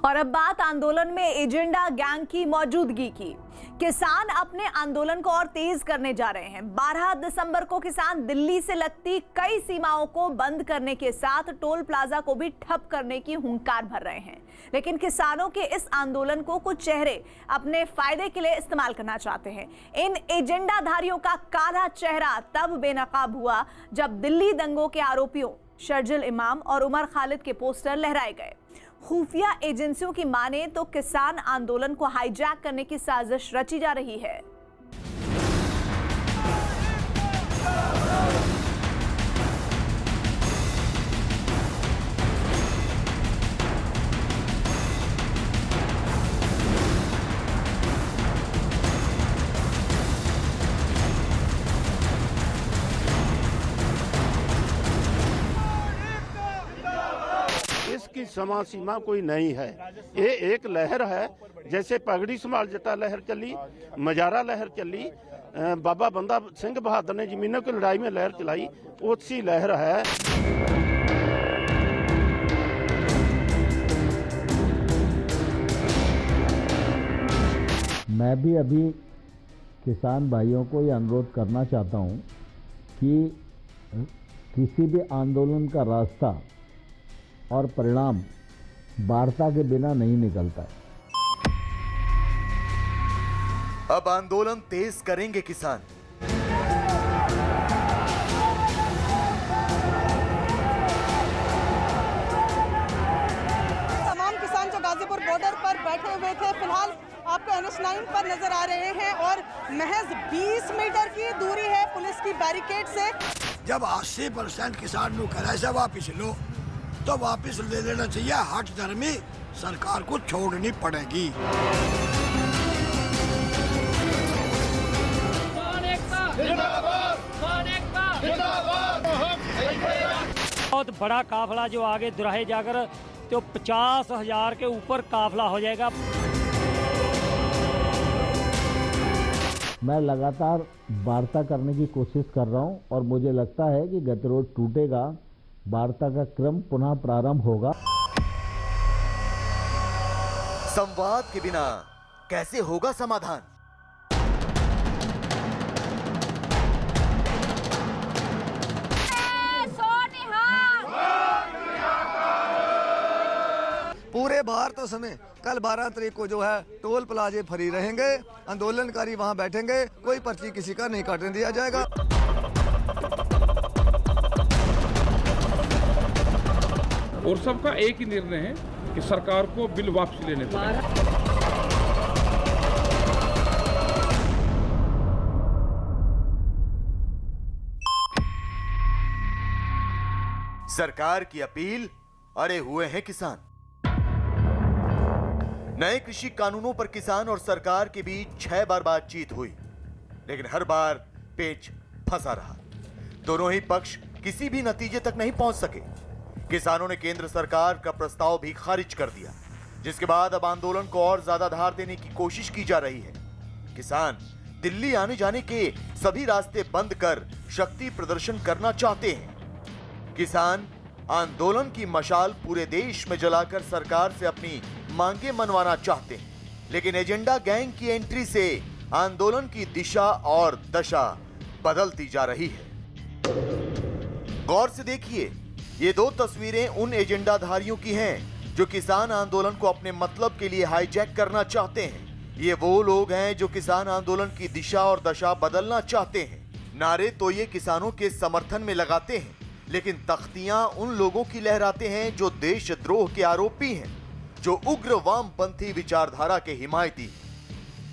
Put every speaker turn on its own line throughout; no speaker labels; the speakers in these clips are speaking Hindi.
और अब बात आंदोलन में एजेंडा गैंग की मौजूदगी की। किसान अपने आंदोलन को और तेज करने जा रहे हैं। 12 दिसंबर को किसान दिल्ली से लगती कई सीमाओं को बंद करने के साथ टोल प्लाजा को भी ठप करने की हुंकार भर रहे हैं। लेकिन किसानों के इस आंदोलन को कुछ चेहरे अपने फायदे के लिए इस्तेमाल करना चाहते हैं। इन एजेंडाधारियों का काला चेहरा तब बेनकाब हुआ जब दिल्ली दंगों के आरोपियों शर्जिल इमाम और उमर खालिद के पोस्टर लहराए गए। खुफिया एजेंसियों की माने तो किसान आंदोलन को हाईजैक करने की साजिश रची जा रही है।
इसकी समा सीमा कोई नहीं है। ये एक लहर है, जैसे पगड़ी संभाल जटा लहर चली, मजारा लहर चली, बाबा बंदा सिंह बहादुर ने जमीनों की लड़ाई में लहर चलाई, उसी लहर है।
मैं भी अभी किसान भाइयों को ये अनुरोध करना चाहता हूँ कि किसी भी आंदोलन का रास्ता और परिणाम वार्ता के बिना नहीं निकलता है।
अब आंदोलन तेज करेंगे किसान।
तमाम किसान जो गाजीपुर बॉर्डर पर बैठे हुए थे फिलहाल आपको NH9 पर नजर आ रहे हैं और महज 20 मीटर की दूरी है पुलिस की बैरिकेड से।
जब 80% किसान नु करे से वापिस लो तो वापिस ले लेना चाहिए। हठ धर्मी सरकार को छोड़नी पड़ेगी।
बहुत बड़ा काफिला जो आगे दुराहे जाकर तो 50,000 के ऊपर काफिला हो जाएगा।
मैं लगातार वार्ता करने की कोशिश कर रहा हूं और मुझे लगता है कि गतिरोध टूटेगा, वार्ता का क्रम पुनः प्रारंभ होगा।
संवाद के बिना कैसे होगा समाधान?
पूरे भारत में कल 12 तारीख को जो है टोल प्लाजे फ्री रहेंगे। आंदोलनकारी वहां बैठेंगे, कोई पर्ची किसी का नहीं काटने दिया जाएगा।
और सबका एक ही निर्णय है कि सरकार को बिल वापस लेने पड़ेगा।
सरकार की अपील, अड़े हुए हैं किसान। नए कृषि कानूनों पर किसान और सरकार के बीच 6 बार बातचीत हुई, लेकिन हर बार पेच फंसा रहा। दोनों ही पक्ष किसी भी नतीजे तक नहीं पहुंच सके। किसानों ने केंद्र सरकार का प्रस्ताव भी खारिज कर दिया, जिसके बाद अब आंदोलन को और ज्यादा धार देने की कोशिश की जा रही है। किसान दिल्ली आने जाने के सभी रास्ते बंद कर शक्ति प्रदर्शन करना चाहते हैं। किसान आंदोलन की मशाल पूरे देश में जलाकर सरकार से अपनी मांगे मनवाना चाहते हैं, लेकिन एजेंडा गैंग की एंट्री से आंदोलन की दिशा और दशा बदलती जा रही है। गौर से देखिए, ये 2 तस्वीरें उन एजेंडाधारियों की हैं जो किसान आंदोलन को अपने मतलब के लिए हाईजैक करना चाहते हैं। ये वो लोग हैं जो किसान आंदोलन की दिशा और दशा बदलना चाहते हैं। नारे तो ये किसानों के समर्थन में लगाते हैं, लेकिन तख्तियां उन लोगों की लहराते हैं जो देशद्रोह के आरोपी हैं, जो उग्र वामपंथी विचारधारा के हिमायती।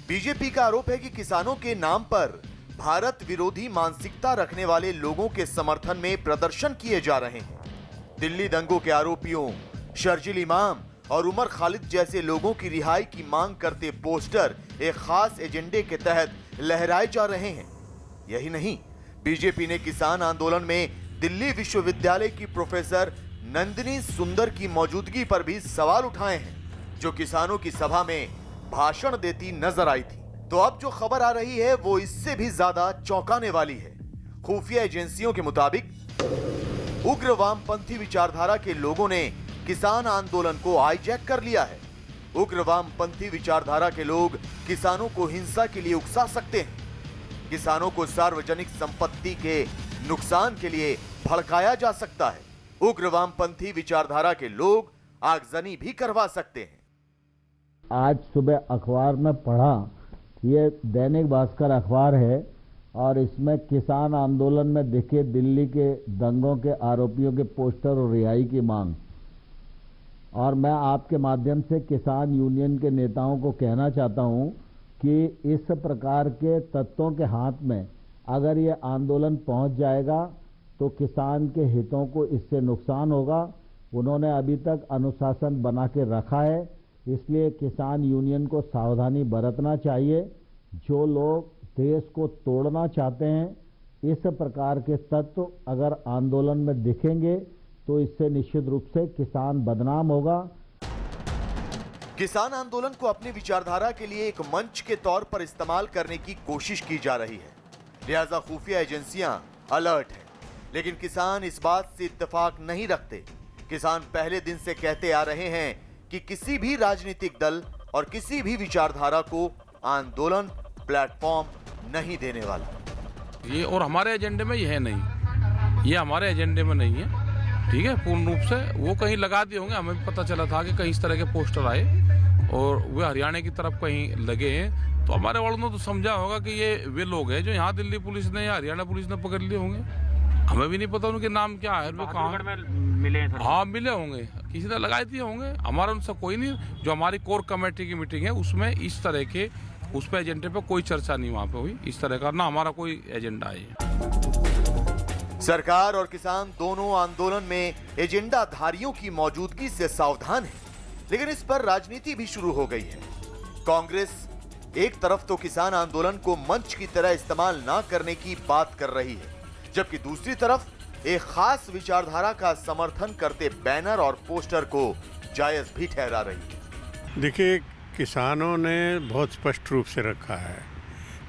बीजेपी का आरोप है कि किसानों के नाम पर भारत विरोधी मानसिकता रखने वाले लोगों के समर्थन में प्रदर्शन किए जा रहे हैं। दिल्ली दंगों के आरोपियों शर्जिल इमाम और उमर खालिद जैसे लोगों की रिहाई की मांग करते पोस्टर एक खास एजेंडे के तहत लहराए जा रहे हैं। यही नहीं, बीजेपी ने किसान आंदोलन में दिल्ली विश्वविद्यालय की प्रोफेसर नंदिनी सुंदर की मौजूदगी पर भी सवाल उठाए हैं, जो किसानों की सभा में भाषण देती नजर आई थी। तो अब जो खबर आ रही है वो इससे भी ज्यादा चौंकाने वाली है। खुफिया एजेंसियों के मुताबिक उग्र वामपंथी विचारधारा के लोगों ने किसान आंदोलन को हाईजैक कर लिया है। उग्र वामपंथी विचारधारा के लोग किसानों को हिंसा के लिए उकसा सकते हैं। किसानों को सार्वजनिक संपत्ति के नुकसान के लिए भड़काया जा सकता है। उग्र वामपंथी विचारधारा के लोग आगजनी भी करवा सकते हैं।
आज सुबह अखबार में पढ़ा, ये दैनिक भास्कर अखबार है और इसमें किसान आंदोलन में दिखे दिल्ली के दंगों के आरोपियों के पोस्टर और रिहाई की मांग। और मैं आपके माध्यम से किसान यूनियन के नेताओं को कहना चाहता हूं कि इस प्रकार के तत्वों के हाथ में अगर ये आंदोलन पहुंच जाएगा तो किसान के हितों को इससे नुकसान होगा। उन्होंने अभी तक अनुशासन बना के रखा है, इसलिए किसान यूनियन को सावधानी बरतना चाहिए। जो लोग देश को तोड़ना चाहते हैं, इस प्रकार के तत्व अगर आंदोलन में दिखेंगे तो इससे निश्चित रूप से किसान बदनाम होगा।
किसान आंदोलन को अपनी विचारधारा के लिए एक मंच के तौर पर इस्तेमाल करने की कोशिश की जा रही है, लिहाजा खुफिया एजेंसियां अलर्ट हैं। लेकिन किसान इस बात से इत्तेफाक नहीं रखते। किसान पहले दिन से कहते आ रहे हैं कि किसी भी राजनीतिक दल और किसी भी विचारधारा को आंदोलन प्लेटफॉर्म नहीं देने वाला।
ये और हमारे एजेंडे में ये है नहीं, ये हमारे एजेंडे में नहीं है। ठीक है, पूर्ण रूप से वो कहीं लगा दिए होंगे, हमें भी पता चला था कि कहीं इस तरह के पोस्टर आए और वे हरियाणा की तरफ कहीं लगे हैं। तो हमारे वालों ने तो समझा होगा कि ये वे लोग हैं जो यहाँ दिल्ली पुलिस ने या हरियाणा पुलिस ने पकड़ लिए होंगे। हमें भी नहीं पता उनके नाम क्या है, वो कहाँ मिले। हाँ, मिले होंगे, किसी तरह लगाए दिए होंगे। हमारा उनसे कोई नहीं। जो हमारी कोर कमेटी की मीटिंग है उसमें इस तरह के उस पर एजेंडे पे कोई चर्चा नहीं वहाँ पे हुई इस तरह का, ना हमारा कोई एजेंडा है।
सरकार और किसान दोनों आंदोलन में एजेंडाधारियों की मौजूदगी से सावधान है, लेकिन इस पर राजनीति भी शुरू हो गई है। कांग्रेस एक तरफ तो किसान आंदोलन को मंच की तरह इस्तेमाल ना करने की बात कर रही है, जबकि दूसरी तरफ एक खास विचारधारा का समर्थन करते बैनर और पोस्टर को जायज भी ठहरा रही है।
देखिए, किसानों ने बहुत स्पष्ट रूप से रखा है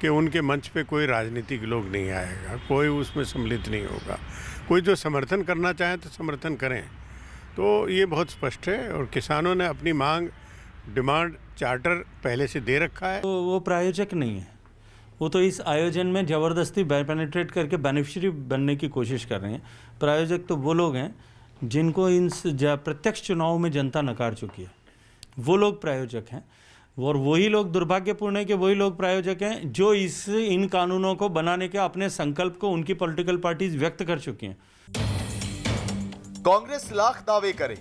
कि उनके मंच पे कोई राजनीतिक लोग नहीं आएगा, कोई उसमें सम्मिलित नहीं होगा। कोई जो समर्थन करना चाहे तो समर्थन करें, तो ये बहुत स्पष्ट है। और किसानों ने अपनी मांग, डिमांड चार्टर पहले से दे रखा है।
तो वो प्रायोजक नहीं है, वो तो इस आयोजन में ज़बरदस्ती पेनिट्रेट करके बेनिफिशियरी बनने की कोशिश कर रहे हैं। प्रायोजक तो वो लोग हैं जिनको इन प्रत्यक्ष चुनाव में जनता नकार चुकी है, वो लोग प्रायोजक हैं। और वही लोग, दुर्भाग्यपूर्ण है कि वही लोग प्रायोजक हैं जो इन कानूनों को बनाने के अपने संकल्प को उनकी पॉलिटिकल पार्टीज व्यक्त कर चुकी हैं।
कांग्रेस लाख दावे करे,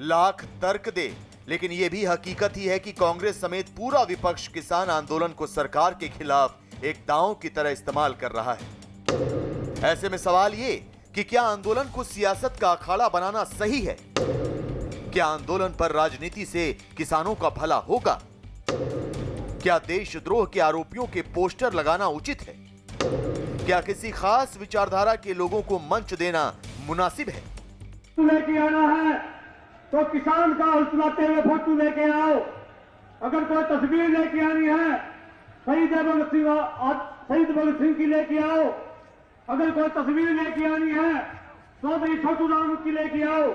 लाख तर्क दे, लेकिन यह भी हकीकत ही है कि कांग्रेस समेत पूरा विपक्ष किसान आंदोलन को सरकार के खिलाफ एक दांव की तरह इस्तेमाल कर रहा है। ऐसे में सवाल ये कि क्या आंदोलन को सियासत का अखाड़ा बनाना सही है? क्या आंदोलन पर राजनीति से किसानों का भला होगा? क्या देशद्रोह के आरोपियों के पोस्टर लगाना उचित है? क्या किसी खास विचारधारा के लोगों को मंच देना मुनासिब है?
लेके आना है तो किसान का हौसलाते हुए फोटो लेके आओ। अगर कोई तस्वीर लेके आनी है शहीद भगत सिंह की लेके आओ। अगर कोई तस्वीर लेके आनी है चौधरी छोटू राम की लेके आओ,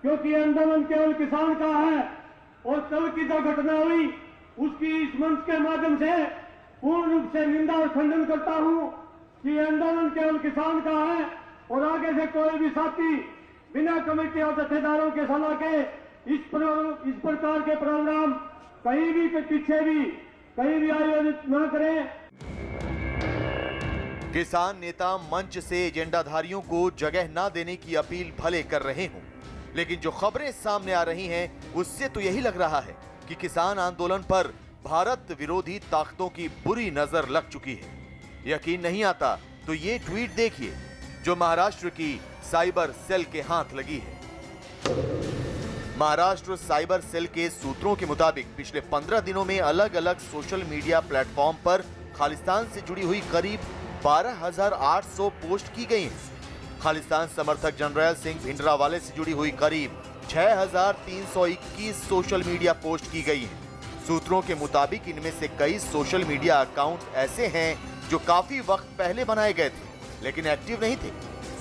क्योंकि आंदोलन केवल किसान का है। और कल की जो घटना हुई उसकी इस मंच के माध्यम से पूर्ण रूप से निंदा और खंडन करता हूं कि आंदोलन केवल किसान का है और आगे से कोई भी साथी बिना कमेटी और जत्थेदारों के सलाह के इस प्रकार के प्रोग्राम कहीं भी पीछे भी कहीं भी आयोजित न करें।
किसान नेता मंच से एजेंडाधारियों को जगह न देने की अपील भले कर रहे हों, लेकिन जो खबरें सामने आ रही हैं उससे तो यही लग रहा है कि किसान आंदोलन पर भारत विरोधी ताकतों की बुरी नजर लग चुकी है। यकीन नहीं आता तो ये ट्वीट देखिए जो महाराष्ट्र की साइबर सेल के हाथ लगी है। महाराष्ट्र साइबर सेल के सूत्रों के मुताबिक पिछले 15 दिनों में अलग अलग सोशल मीडिया प्लेटफॉर्म पर खालिस्तान से जुड़ी हुई करीब 12,800 पोस्ट की गई हैं। खालिस्तान समर्थक जनरल सिंह भिंडरावाले से जुड़ी हुई करीब 6,321 सोशल मीडिया पोस्ट की गई हैं। सूत्रों के मुताबिक इनमें से कई सोशल मीडिया अकाउंट ऐसे हैं जो काफी वक्त पहले बनाए गए थे लेकिन एक्टिव नहीं थे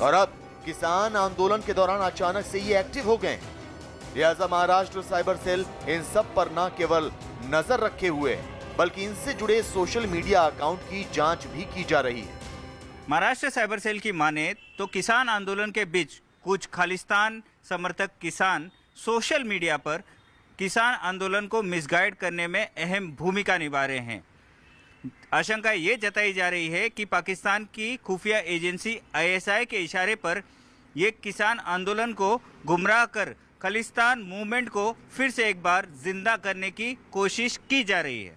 और अब किसान आंदोलन के दौरान अचानक से ये एक्टिव हो गए। लिहाजा महाराष्ट्र साइबर सेल इन सब पर न केवल नजर रखे हुए है बल्कि इनसे जुड़े सोशल मीडिया अकाउंट की जांच भी की जा रही है।
महाराष्ट्र साइबर सेल की माने तो किसान आंदोलन के बीच कुछ खालिस्तान समर्थक किसान सोशल मीडिया पर किसान आंदोलन को मिसगाइड करने में अहम भूमिका निभा रहे हैं। आशंका ये जताई जा रही है कि पाकिस्तान की खुफिया एजेंसी ISI के इशारे पर ये किसान आंदोलन को गुमराह कर खालिस्तान मूवमेंट को फिर से एक बार जिंदा करने की कोशिश की जा रही है।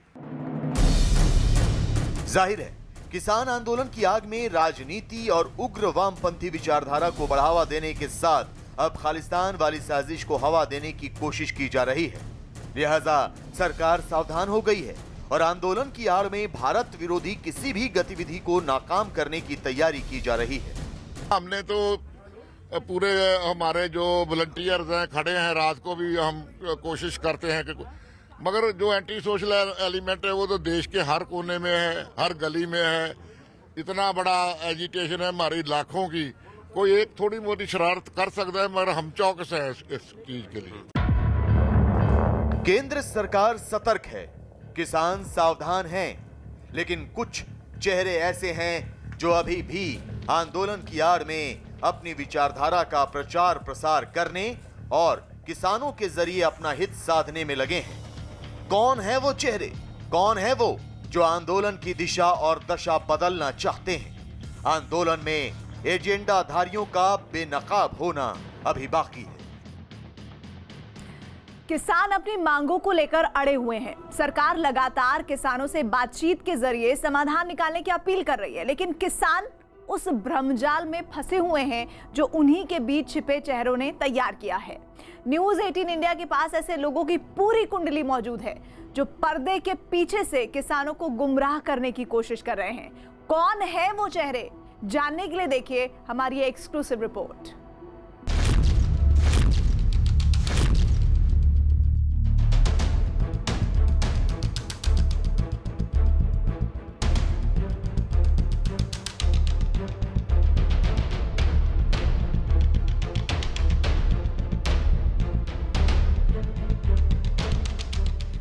जाहिर है किसान आंदोलन की आग में राजनीति और उग्र वामपंथी विचारधारा को बढ़ावा देने के साथ अब खालिस्तान वाली साजिश को हवा देने की कोशिश की जा रही है। लिहाजा सरकार सावधान हो गई है और आंदोलन की आड़ में भारत विरोधी किसी भी गतिविधि को नाकाम करने की तैयारी की जा रही है।
हमने तो पूरे हमारे जो वॉलंटियर्स हैं खड़े हैं, रात को भी हम कोशिश करते हैं कि मगर जो एंटी सोशल एलिमेंट है वो तो देश के हर कोने में है, हर गली में है। इतना बड़ा एजिटेशन है हमारी लाखों की, कोई एक थोड़ी मोटी शरारत कर सकता है मगर हम चौकस हैं इस चीज के लिए।
केंद्र सरकार सतर्क है, किसान सावधान हैं, लेकिन कुछ चेहरे ऐसे हैं जो अभी भी आंदोलन की आड़ में अपनी विचारधारा का प्रचार प्रसार करने और किसानों के जरिए अपना हित साधने में लगे हैं। कौन है वो चेहरे, कौन है वो जो आंदोलन की दिशा और दशा बदलना चाहते हैं? आंदोलन में एजेंडाधारियों का बेनकाब होना अभी बाकी है।
किसान अपनी मांगों को लेकर अड़े हुए हैं। सरकार लगातार किसानों से बातचीत के जरिए समाधान निकालने की अपील कर रही है, लेकिन किसान उस भ्रमजाल में फंसे हुए हैं जो उन्हीं के बीच छिपे चेहरों ने तैयार किया है। न्यूज़ 18 इंडिया के पास ऐसे लोगों की पूरी कुंडली मौजूद है जो पर्दे के पीछे से किसानों को गुमराह करने की कोशिश कर रहे हैं। कौन है वो चेहरे, जानने के लिए देखिए हमारी एक्सक्लूसिव रिपोर्ट।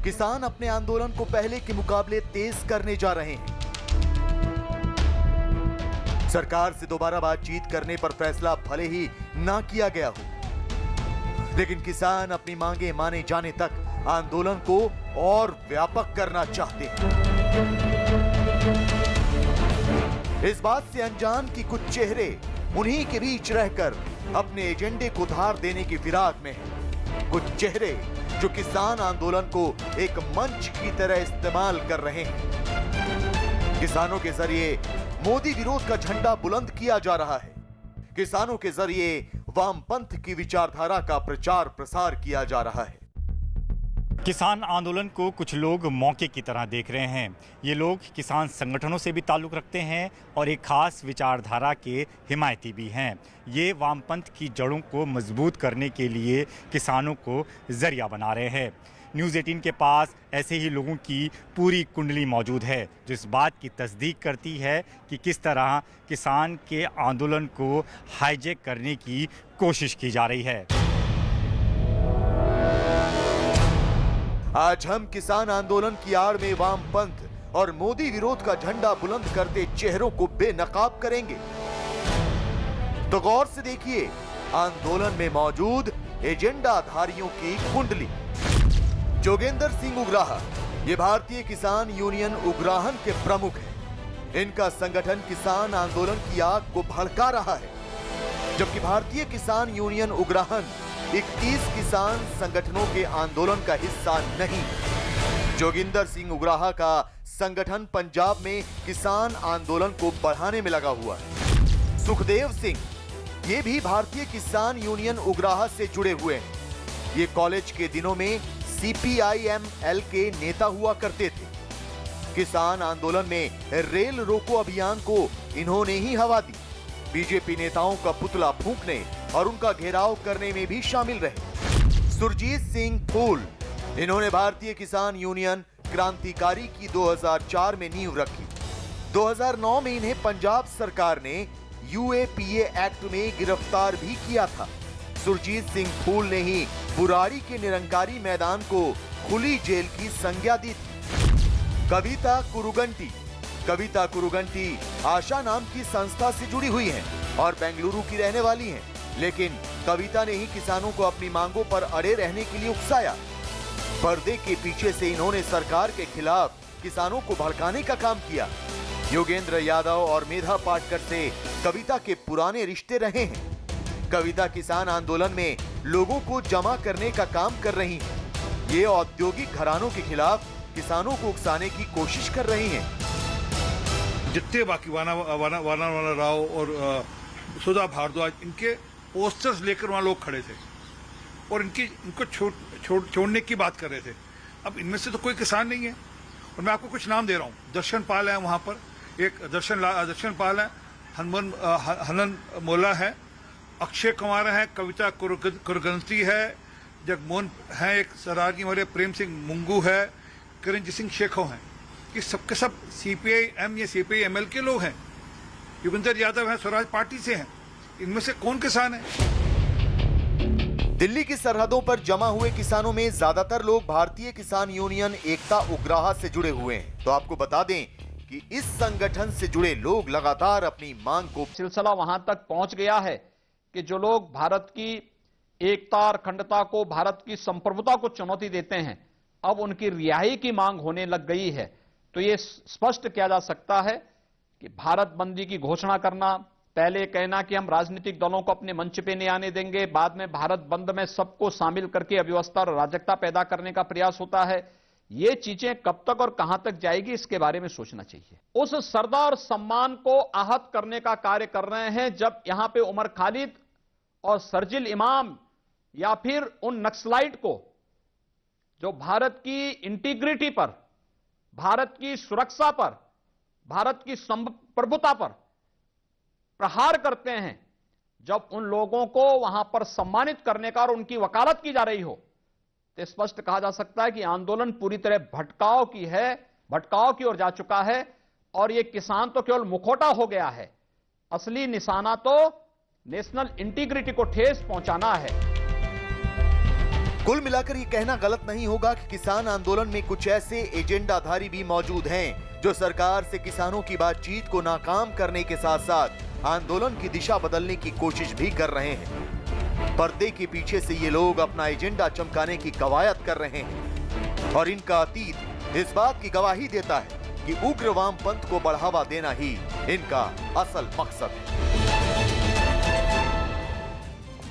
किसान अपने आंदोलन को पहले के मुकाबले तेज करने जा रहे हैं। सरकार से दोबारा बातचीत करने पर फैसला भले ही ना किया गया हो, लेकिन किसान अपनी मांगे माने जाने तक आंदोलन को और व्यापक करना चाहते हैं। इस बात से अनजान कि कुछ चेहरे उन्हीं के बीच रहकर अपने एजेंडे को धार देने की फिराक में हैं। कुछ चेहरे जो किसान आंदोलन को एक मंच की तरह इस्तेमाल कर रहे हैं। किसानों के जरिए मोदी विरोध का झंडा बुलंद किया जा रहा है। किसानों के जरिए वामपंथ की विचारधारा का प्रचार प्रसार किया जा रहा है।
किसान आंदोलन को कुछ लोग मौके की तरह देख रहे हैं। ये लोग किसान संगठनों से भी ताल्लुक़ रखते हैं और एक खास विचारधारा के हिमायती भी हैं। ये वामपंथ की जड़ों को मजबूत करने के लिए किसानों को जरिया बना रहे हैं। न्यूज़ 18 के पास ऐसे ही लोगों की पूरी कुंडली मौजूद है जो इस बात की तस्दीक करती है कि किस तरह किसान के आंदोलन को हाईजैक करने की कोशिश की जा रही है।
आज हम किसान आंदोलन की आड़ में वामपंथ और मोदी विरोध का झंडा बुलंद करते चेहरों को बेनकाब करेंगे। तो गौर से देखिए आंदोलन में मौजूद एजेंडाधारियों की कुंडली। जोगेंद्र सिंह उग्राहा ये भारतीय किसान यूनियन उग्राहन के प्रमुख हैं। इनका संगठन किसान आंदोलन की आग को भड़का रहा है, जबकि भारतीय किसान यूनियन उग्राहन 21 किसान संगठनों के आंदोलन का हिस्सा नहीं। जोगिंदर सिंह उग्राहा का संगठन पंजाब में किसान आंदोलन को बढ़ाने में लगा हुआ है। सुखदेव सिंह ये भी भारतीय किसान यूनियन उग्राहा से जुड़े हुए हैं। ये कॉलेज के दिनों में CPIML के नेता हुआ करते थे। किसान आंदोलन में रेल रोको अभियान को इन्होंने ही हवा दी। बीजेपी नेताओं का पुतला फूंकने और उनका घेराव करने में भी शामिल रहे। सुरजीत सिंह फूल इन्होंने भारतीय किसान यूनियन क्रांतिकारी की 2004 में नींव रखी। 2009 में इन्हें पंजाब सरकार ने UAPA एक्ट में गिरफ्तार भी किया था। सुरजीत सिंह फूल ने ही बुराड़ी के निरंकारी मैदान को खुली जेल की संज्ञा दी थी। कविता कुरुगंटी आशा नाम की संस्था से जुड़ी हुई हैं और बेंगलुरु की रहने वाली हैं, लेकिन कविता ने ही किसानों को अपनी मांगों पर अड़े रहने के लिए उकसाया। पर्दे के पीछे से इन्होंने सरकार के खिलाफ किसानों को भड़काने का काम किया। योगेंद्र यादव और मेधा पाटकर से कविता के पुराने रिश्ते रहे हैं। कविता किसान आंदोलन में लोगों को जमा करने का काम कर रही हैं। ये औद्योगिक घरानों के खिलाफ किसानों को उकसाने की कोशिश कर रही हैं।
जितने बाकी वाना राव और सुधा भारद्वाज, इनके पोस्टर्स लेकर वहां लोग खड़े थे और इनको छोड़ने की बात कर रहे थे। अब इनमें से तो कोई किसान नहीं है और मैं आपको कुछ नाम दे रहा हूँ। दर्शन पाल है वहां पर, एक दर्शन पाल है, हनन मोला है, अक्षय कुमार है, कविता कुरगंती है, जगमोहन है, एक सराजी हमारे प्रेम सिंह मुंगू है, किरणजीत सिंह शेखो हैं। ये सबके सब CPI-M या CPI-ML के लोग हैं। योगेंद्र यादव हैं, स्वराज पार्टी से हैं। इनमें से कौन किसान है?
दिल्ली की सरहदों पर जमा हुए किसानों में ज्यादातर लोग भारतीय किसान यूनियन एकता उग्राहा से जुड़े हुए हैं। तो आपको बता दें कि इस संगठन से जुड़े लोग लगातार अपनी मांग को
सिलसिला वहां तक पहुंच गया है कि जो लोग भारत की एकता और अखंडता को, भारत की संप्रभुता को चुनौती देते हैं, अब उनकी रिहाई की मांग होने लग गई है। तो ये स्पष्ट किया जा सकता है कि भारत बंदी की घोषणा करना, पहले कहना कि हम राजनीतिक दलों को अपने मंच पे नहीं आने देंगे, बाद में भारत बंद में सबको शामिल करके अव्यवस्था और अराजकता पैदा करने का प्रयास होता है। ये चीजें कब तक और कहां तक जाएगी, इसके बारे में सोचना चाहिए। उस सरदार सम्मान को आहत करने का कार्य कर रहे हैं जब यहां पे उमर खालिद और सरजिल इमाम या फिर उन नक्सलाइट को जो भारत की इंटीग्रिटी पर, भारत की सुरक्षा पर, भारत की संप्रभुता पर प्रहार करते हैं, जब उन लोगों को वहां पर सम्मानित करने का और उनकी वकालत की जा रही हो, तो स्पष्ट कहा जा सकता है कि आंदोलन पूरी तरह भटकाव की ओर जा चुका है और यह किसान तो केवल मुखौटा हो गया है। असली निशाना तो नेशनल इंटीग्रिटी को ठेस पहुंचाना है।
कुल मिलाकर ये कहना गलत नहीं होगा कि किसान आंदोलन में कुछ ऐसे एजेंडाधारी भी मौजूद हैं जो सरकार से किसानों की बातचीत को नाकाम करने के साथ साथ आंदोलन की दिशा बदलने की कोशिश भी कर रहे हैं। पर्दे के पीछे से ये लोग अपना एजेंडा चमकाने की कवायद कर रहे हैं और इनका अतीत इस बात की गवाही देता है कि उग्र वामपंथ को बढ़ावा देना ही इनका असल मकसद है।